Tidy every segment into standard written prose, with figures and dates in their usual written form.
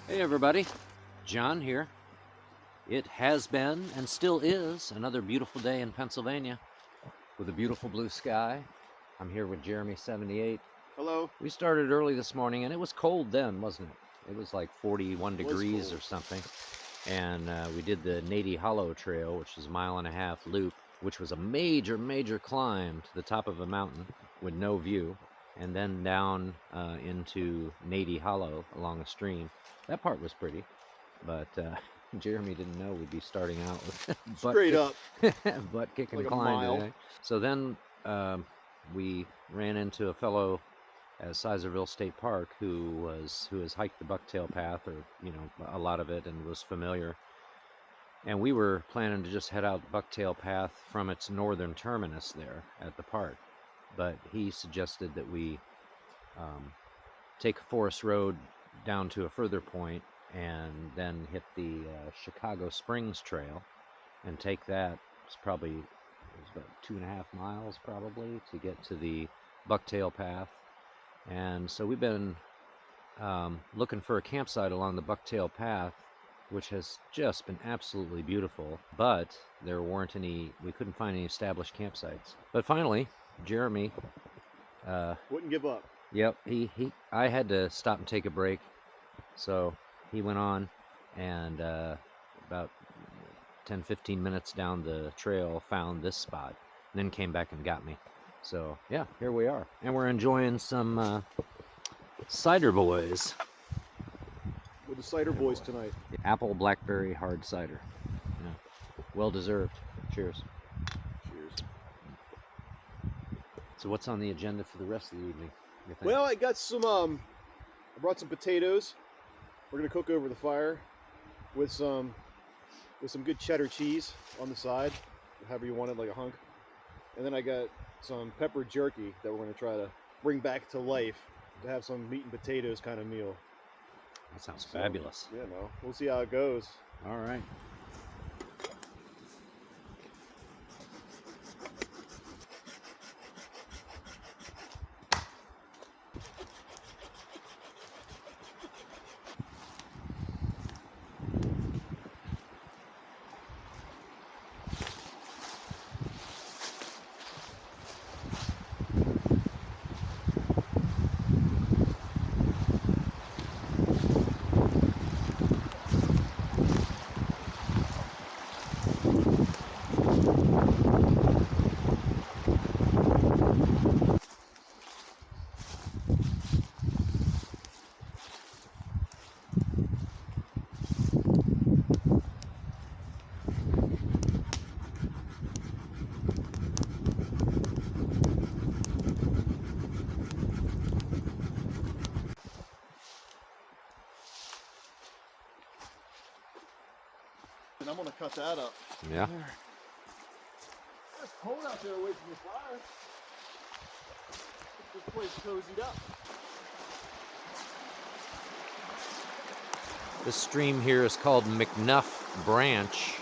Hey everybody, John here. It has been and still is another beautiful day in Pennsylvania with a beautiful blue sky. I'm here with Jeremy78. Hello. We started early this morning and it was cold then, wasn't it? It was like 41 degrees cold. or something. And we did the Nady Hollow Trail, which is a 1.5 mile loop, which was a major climb to the top of a mountain with no view, and then down into Nady Hollow along a stream. That part was pretty, but Jeremy didn't know we'd be starting out with Straight up butt kicking like a climb mile. today. So then we ran into a fellow at Sizerville State Park who has hiked the Bucktail Path, or a lot of it, and was familiar. And we were planning to just head out Bucktail Path from its northern terminus there at the park, but he suggested that we take a forest road down to a further point and then hit the Chicago Springs Trail and take that. It's about 2.5 miles probably to get to the Bucktail Path. And so we've been looking for a campsite along the Bucktail Path, which has just been absolutely beautiful, but we couldn't find any established campsites. But finally, Jeremy wouldn't give up. Yep, I had to stop and take a break, so he went on, and about 10-15 minutes down the trail found this spot, and then came back and got me. So yeah, here we are, and we're enjoying some cider boys. With the cider boys tonight. Apple blackberry hard cider. Yeah, well deserved. Cheers. Cheers. So what's on the agenda for the rest of the evening, you think? Well, I got some. I brought some potatoes. We're gonna cook over the fire with some good cheddar cheese on the side, however you want it, like a hunk. And then I got some pepper jerky that we're gonna try to bring back to life to have some meat and potatoes kind of meal. That sounds fabulous. Yeah, no, we'll see how it goes. All right. And I'm gonna cut that up. Yeah. It's cold out there away from the fire. This place cozied up. This stream here is called McNuff Branch,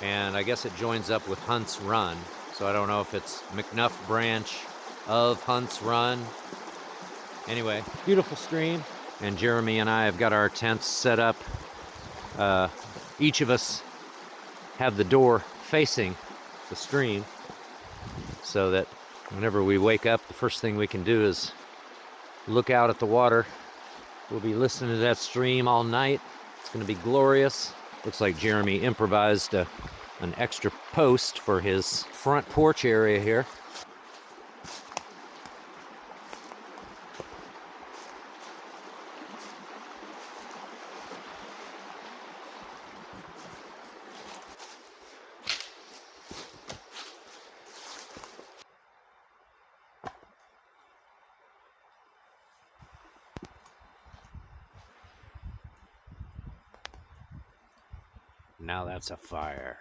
and I guess it joins up with Hunt's Run. So I don't know if it's McNuff Branch of Hunt's Run. Anyway, beautiful stream. And Jeremy and I have got our tents set up. Each of us have the door facing the stream, so that whenever we wake up, the first thing we can do is look out at the water. We'll be listening to that stream all night. It's going to be glorious. Looks like Jeremy improvised an extra post for his front porch area here. Now that's a fire.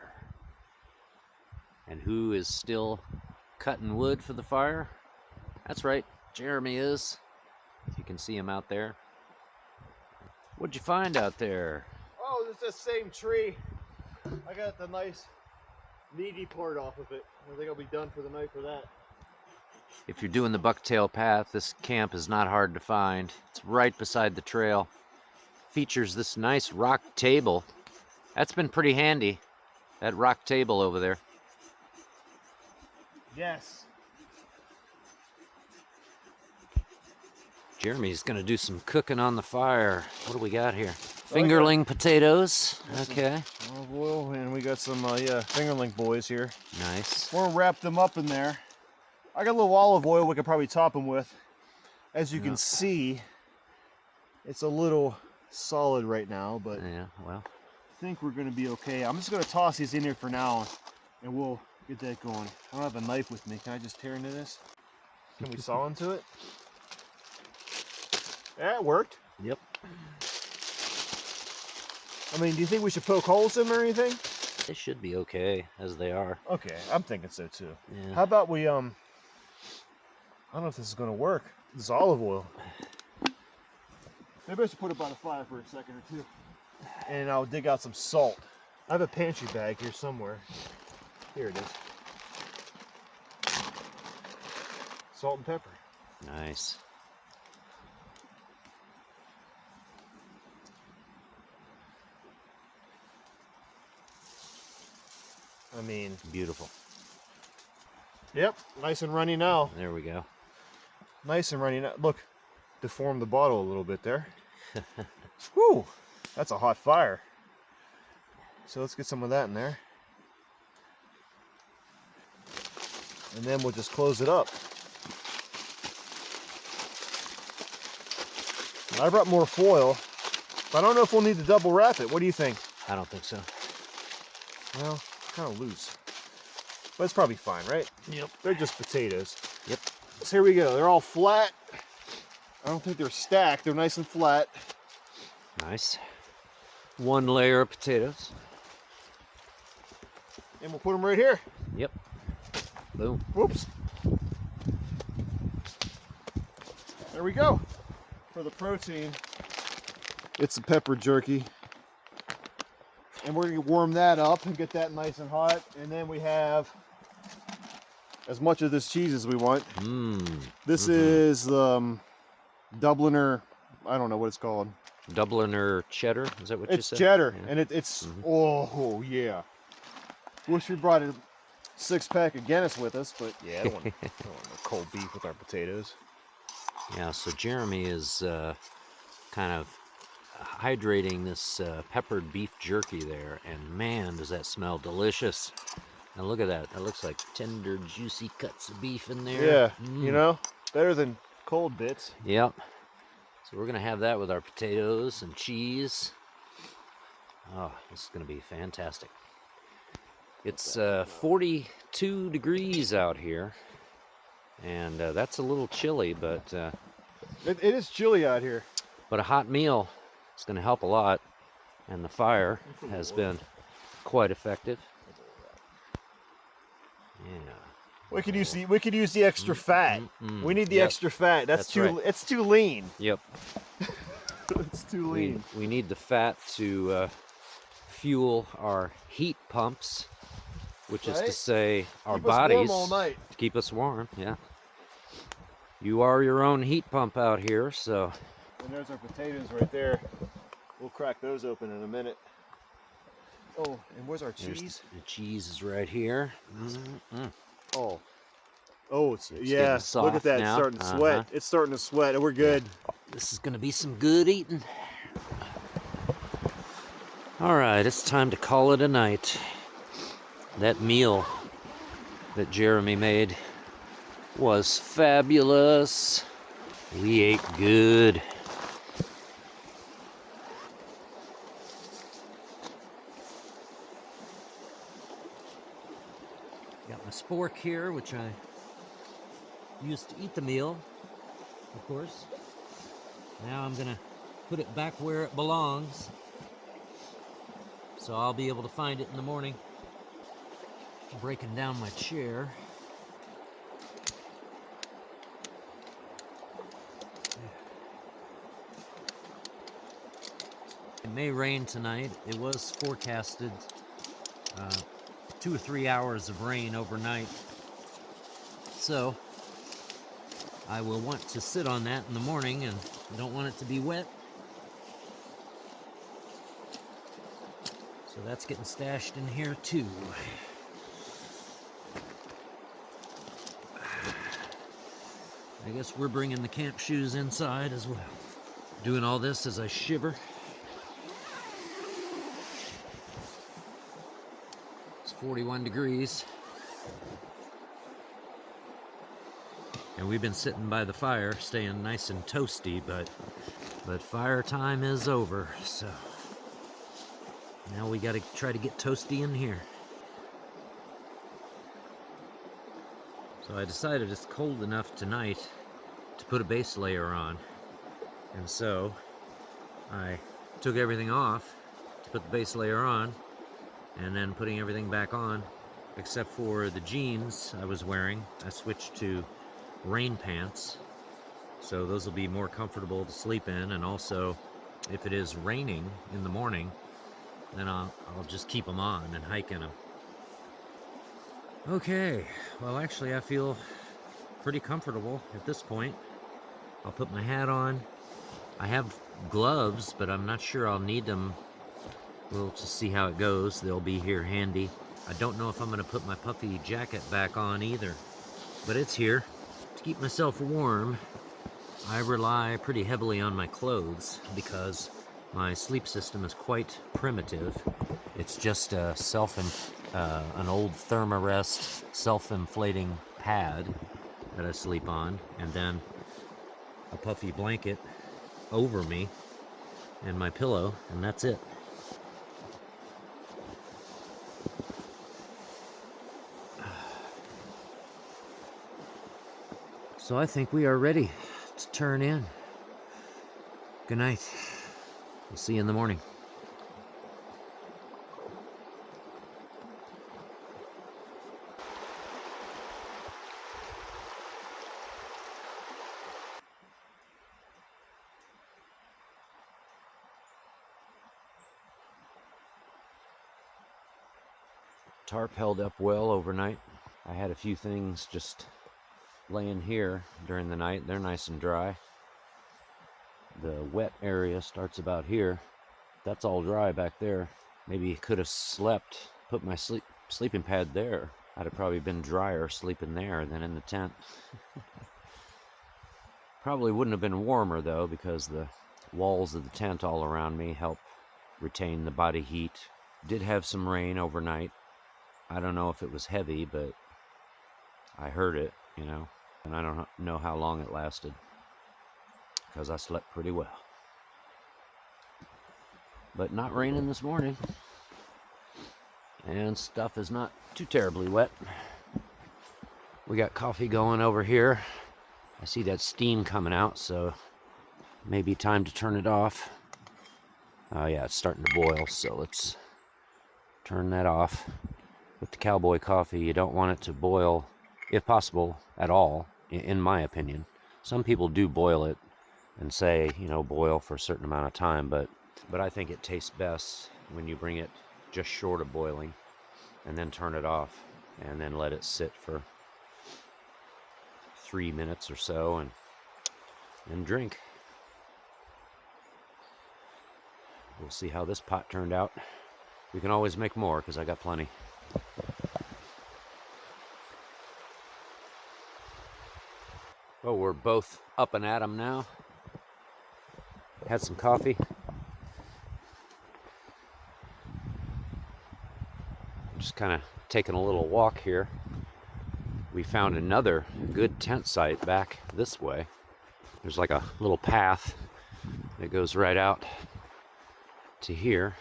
And who is still cutting wood for the fire? That's right, Jeremy is. If you can see him out there. What'd you find out there? Oh, it's the same tree. I got the nice meaty part off of it. I think I'll be done for the night for that. If you're doing the Bucktail Path, this camp is not hard to find. It's right beside the trail. features this nice rock table. That's been pretty handy, that rock table over there. Yes. Jeremy's gonna do some cooking on the fire. What do we got here? Fingerling potatoes. Okay. Olive oil, and we got some fingerling boys here. Nice. We're gonna wrap them up in there. I got a little olive oil we could probably top them with. As you can see, it's a little solid right now, but yeah, well, I think we're gonna be okay. I'm just gonna toss these in here for now, and we'll get that going. I don't have a knife with me. Can I just tear into this? Can we saw into it? Yeah, it worked. Yep. I mean, do you think we should poke holes in them or anything? They should be okay as they are. Okay, I'm thinking so too. Yeah. How about we, I don't know if this is gonna work. This is olive oil. Maybe I should put it by the fire for a second or two. And I'll dig out some salt. I have a pantry bag here somewhere. Here it is. Salt and pepper. Nice. I mean, beautiful. Yep, nice and runny now. There we go. Nice and runny now. Look, deformed the bottle a little bit there. Whew, that's a hot fire. So let's get some of that in there. And then we'll just close it up. I brought more foil, but I don't know if we'll need to double wrap it. What do you think? I don't think so. Well, kind of loose. But it's probably fine, right? Yep. They're just potatoes. Yep. So here we go. They're all flat. I don't think they're stacked. They're nice and flat. Nice. One layer of potatoes. And we'll put them right here. Yep. Boom. Whoops. There we go. For the protein, it's the pepper jerky. And we're going to warm that up and get that nice and hot. And then we have as much of this cheese as we want. This is Dubliner, I don't know what it's called. Dubliner cheddar, is that what you said? It's cheddar, yeah. and it's, oh yeah. Wish we brought a 6-pack of Guinness with us, but yeah, I don't want no cold beef with our potatoes. Yeah, so Jeremy is kind of hydrating this peppered beef jerky there, and man, does that smell delicious. Now look at that. That looks like tender, juicy cuts of beef in there. Yeah, you know, better than cold bits. Yep. So we're going to have that with our potatoes and cheese. Oh, this is going to be fantastic. It's 42 degrees out here, and that's a little chilly, but... It is chilly out here. But a hot meal is going to help a lot, and the fire has been quite effective. Yeah. We could use the extra fat. We need the extra fat. That's too right. It's too lean. Yep. It's too lean. We need the fat to fuel our heat pumps, which is to say our bodies keep us warm all night. To keep us warm. Yeah. You are your own heat pump out here, so. And there's our potatoes right there. We'll crack those open in a minute. Oh, and where's our cheese? The cheese is right here. Oh, it's yeah. Look at that. Now. It's starting to sweat. It's starting to sweat, and we're good. Yeah. This is going to be some good eating. All right, it's time to call it a night. That meal that Jeremy made was fabulous. We ate good. Got my spork here, which I used to eat the meal, of course. Now I'm gonna put it back where it belongs, so I'll be able to find it in the morning. Breaking down my chair. It may rain tonight. It was forecasted 2 or 3 hours of rain overnight. So I will want to sit on that in the morning, and I don't want it to be wet. So that's getting stashed in here too. I guess we're bringing the camp shoes inside as well. Doing all this as I shiver. It's 41 degrees. And we've been sitting by the fire, staying nice and toasty, but fire time is over, so now we gotta try to get toasty in here. So I decided it's cold enough tonight to put a base layer on. And so I took everything off to put the base layer on, and then putting everything back on, except for the jeans I was wearing. I switched to rain pants, so those will be more comfortable to sleep in, and also if it is raining in the morning, then I'll just keep them on and hike in them. Okay, well actually I feel pretty comfortable at this point. I'll put my hat on. I have gloves, but I'm not sure I'll need them. We'll just see how it goes. They'll be here handy. I don't know if I'm going to put my puffy jacket back on either, but it's here. To keep myself warm, I rely pretty heavily on my clothes because my sleep system is quite primitive. It's just an old Thermarest self-inflating pad that I sleep on, and then a puffy blanket over me and my pillow, and that's it. So I think we are ready to turn in. Good night. We'll see you in the morning. Tarp held up well overnight. I had a few things just laying here during the night. They're nice and dry. The wet area starts about here. That's all dry back there. Maybe could have slept, put my sleeping pad there. I'd have probably been drier sleeping there than in the tent. Probably wouldn't have been warmer though, because the walls of the tent all around me help retain the body heat. Did have some rain overnight. I don't know if it was heavy, but I heard it, you know, and I don't know how long it lasted because I slept pretty well. But not raining this morning, and stuff is not too terribly wet. We got coffee going over here. I see that steam coming out, so maybe time to turn it off. Oh yeah, it's starting to boil, so let's turn that off. With the cowboy coffee, you don't want it to boil, if possible, at all, in my opinion. Some people do boil it and say, you know, boil for a certain amount of time, but I think it tastes best when you bring it just short of boiling and then turn it off and then let it sit for 3 minutes or so and drink. We'll see how this pot turned out. We can always make more because I got plenty. Oh, we're both up and at 'em now. Had some coffee. Just kind of taking a little walk here. We found another good tent site back this way. There's like a little path that goes right out to here.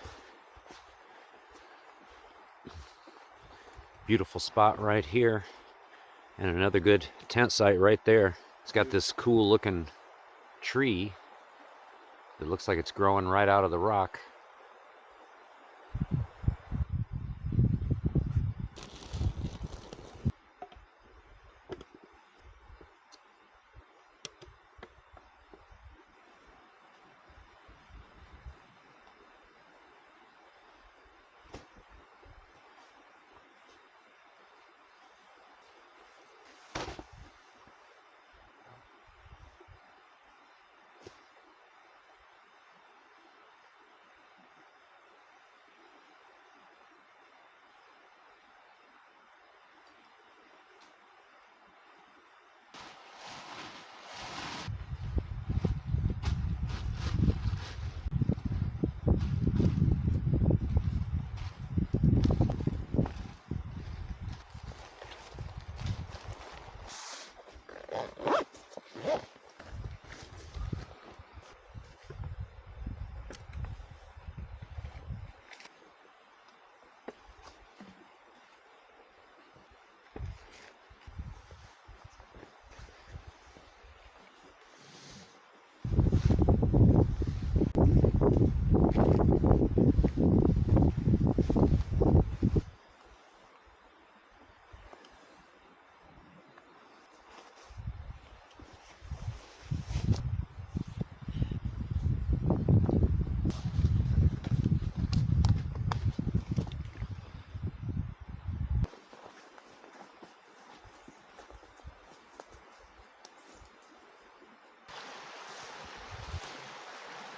Beautiful spot right here, and another good tent site right there. It's got this cool looking tree that looks like it's growing right out of the rock.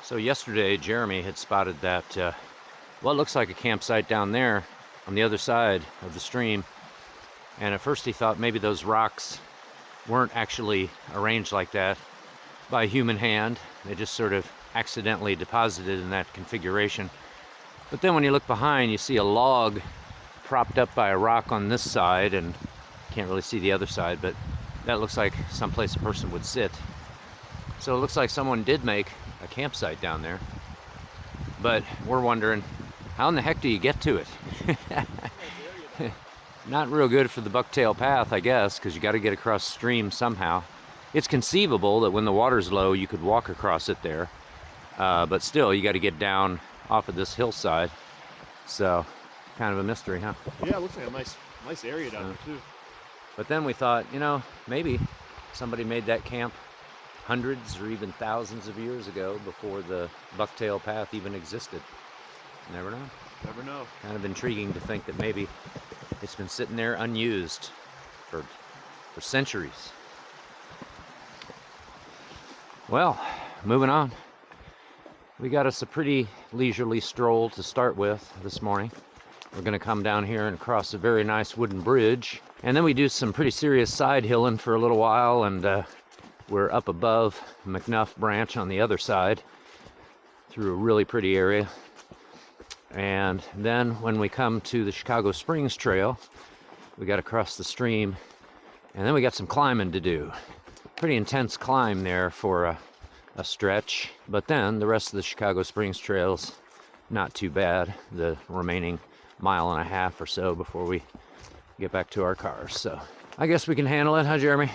So yesterday, Jeremy had spotted that what looks like a campsite down there on the other side of the stream. And at first he thought maybe those rocks weren't actually arranged like that by human hand. They just sort of accidentally deposited in that configuration. But then when you look behind, you see a log propped up by a rock on this side, and can't really see the other side, but that looks like someplace a person would sit. So it looks like someone did make a campsite down there. But we're wondering, how in the heck do you get to it? Not real good for the Bucktail Path, I guess, because you got to get across the stream somehow. It's conceivable that when the water's low, you could walk across it there. But still, you got to get down off of this hillside. So, kind of a mystery, huh? Yeah, it looks like a nice area down there too. But then we thought, you know, maybe somebody made that camp hundreds or even thousands of years ago before the Bucktail Path even existed. Never know. Never know. Kind of intriguing to think that maybe it's been sitting there unused for centuries. Well, moving on. We got us a pretty leisurely stroll to start with this morning. We're going to come down here and cross a very nice wooden bridge. And then we do some pretty serious side hilling for a little while, and we're up above McNuff Branch on the other side through a really pretty area. And then when we come to the Chicago Springs Trail, we got to cross the stream, and then we got some climbing to do. Pretty intense climb there for a stretch, but then the rest of the Chicago Springs Trail's not too bad, the remaining mile and a half or so before we get back to our cars. So I guess we can handle it, huh, Jeremy?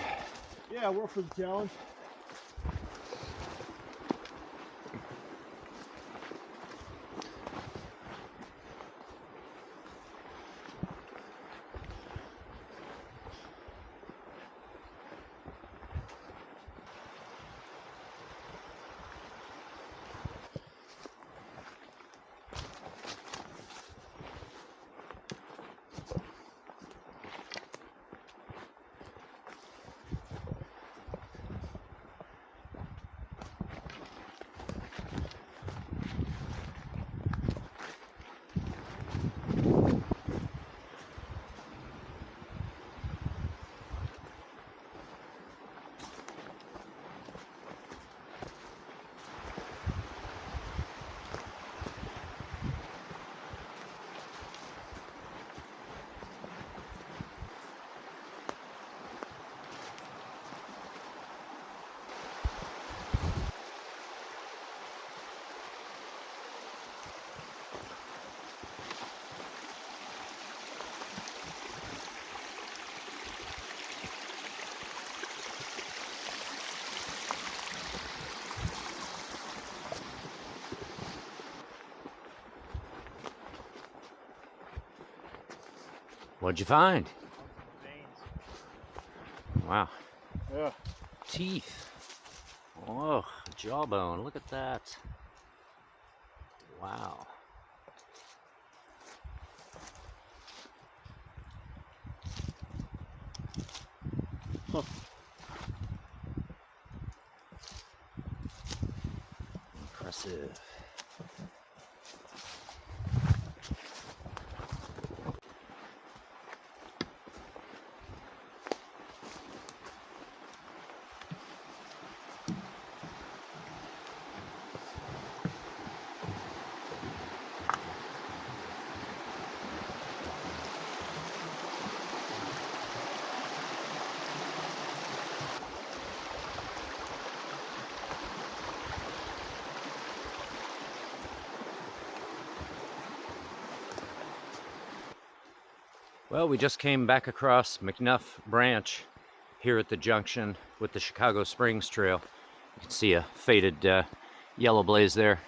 Yeah, we're up for the challenge. What'd you find? Wow. Yeah. Teeth. Oh, jawbone. Look at that. Wow. Huh. Impressive. Well, we just came back across McNuff Branch here at the junction with the Chicago Springs Trail. You can see a faded yellow blaze there.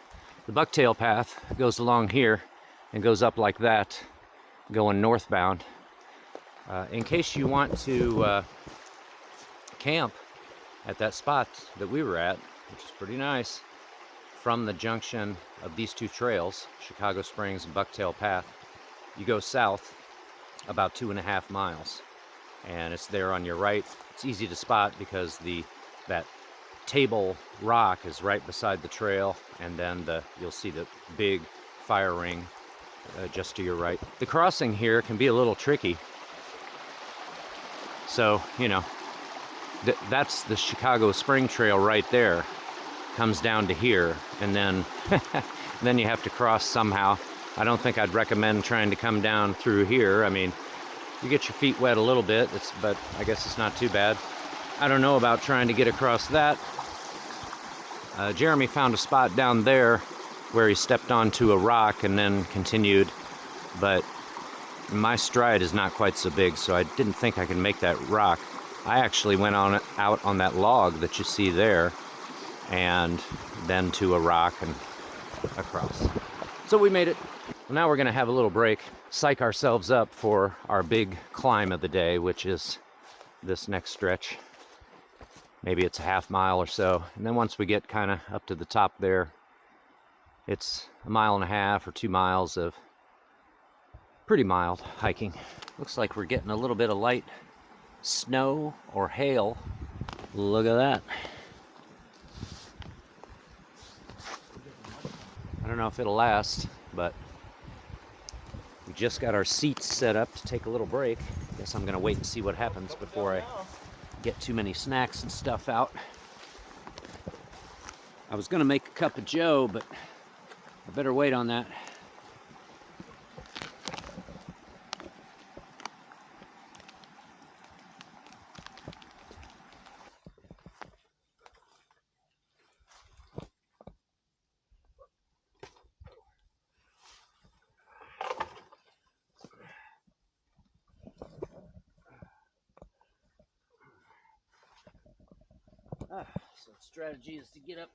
The Bucktail Path goes along here and goes up like that, going northbound. In case you want to camp at that spot that we were at, which is pretty nice, from the junction of these two trails, Chicago Springs and Bucktail Path, you go south about 2.5 miles, and it's there on your right. It's easy to spot because that Table Rock is right beside the trail, and then you'll see the big fire ring just to your right. The crossing here can be a little tricky. So, you know, that's the Chicago Spring Trail right there. Comes down to here, and then then you have to cross somehow. I don't think I'd recommend trying to come down through here. I mean, you get your feet wet a little bit, but I guess it's not too bad. I don't know about trying to get across that. Jeremy found a spot down there where he stepped onto a rock and then continued, but my stride is not quite so big, so I didn't think I could make that rock. I actually went out on that log that you see there, and then to a rock and across. So we made it. Well, now we're going to have a little break, psych ourselves up for our big climb of the day, which is this next stretch. Maybe it's a half mile or so. And then once we get kind of up to the top there, it's 1.5 miles or 2 miles of pretty mild hiking. Looks like we're getting a little bit of light snow or hail. Look at that. I don't know if it'll last, but we just got our seats set up to take a little break. Guess I'm gonna wait and see what happens before I get too many snacks and stuff out. I was gonna make a cup of joe, but I better wait on that. So the strategy is to get up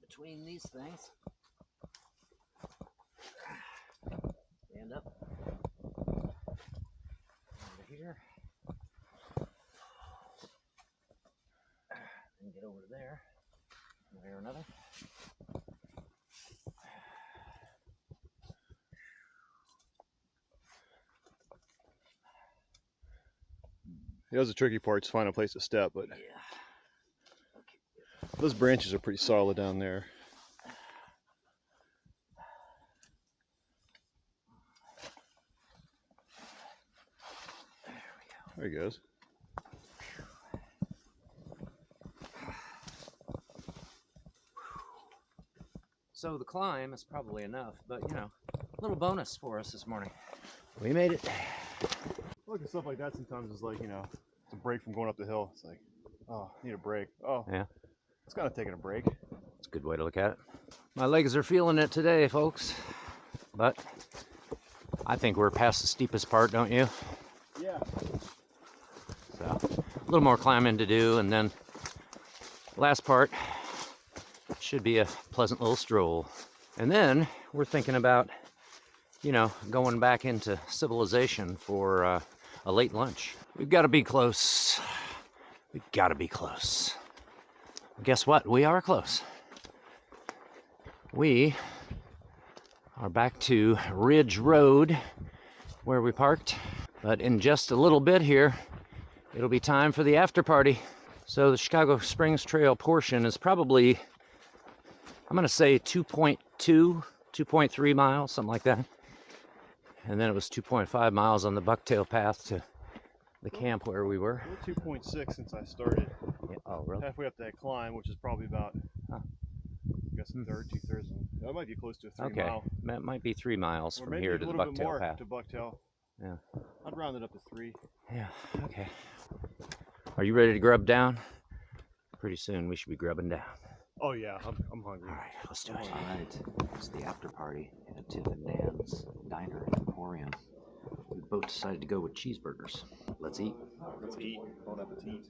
between these things. Stand up over here. And get over there, one way or another. Yeah, that's the tricky part, to find a place to step, but Yeah. those branches are pretty solid down there. There he goes. So the climb is probably enough, but you know, a little bonus for us this morning. We made it. Look at stuff like that sometimes is like, you know, it's a break from going up the hill. It's like, oh, need a break. Oh, Yeah. It's kind of taking a break. It's a good way to look at it. My legs are feeling it today, folks, but I think we're past the steepest part, don't you? Yeah. So a little more climbing to do, and then last part should be a pleasant little stroll. And then we're thinking about, you know, going back into civilization for a late lunch. We've got to be close. We've got to be close. Guess what? We are close. We are back to Ridge Road where we parked. But in just a little bit here, it'll be time for the after party. So the Chicago Springs Trail portion is probably, I'm going to say 2.2, 2.3 miles, something like that. And then it was 2.5 miles on the Bucktail Path to the camp where we were. We're 2.6 since I started. Yeah. Oh, really? Halfway up that climb, which is probably about, I guess, a third, 2/3. That might be close to a 3 mile. That might be 3 miles Or from maybe here a to the little bit Bucktail more Path. to Bucktail. Yeah. I'd round it up to 3. Yeah, okay. Are you ready to grub down? Pretty soon we should be grubbing down. Oh yeah, I'm hungry. All right, let's do it. All right, it's the after party at Tim and Dan's Diner and Emporium. We both decided to go with cheeseburgers. Let's eat. Let's eat. Bon appetit.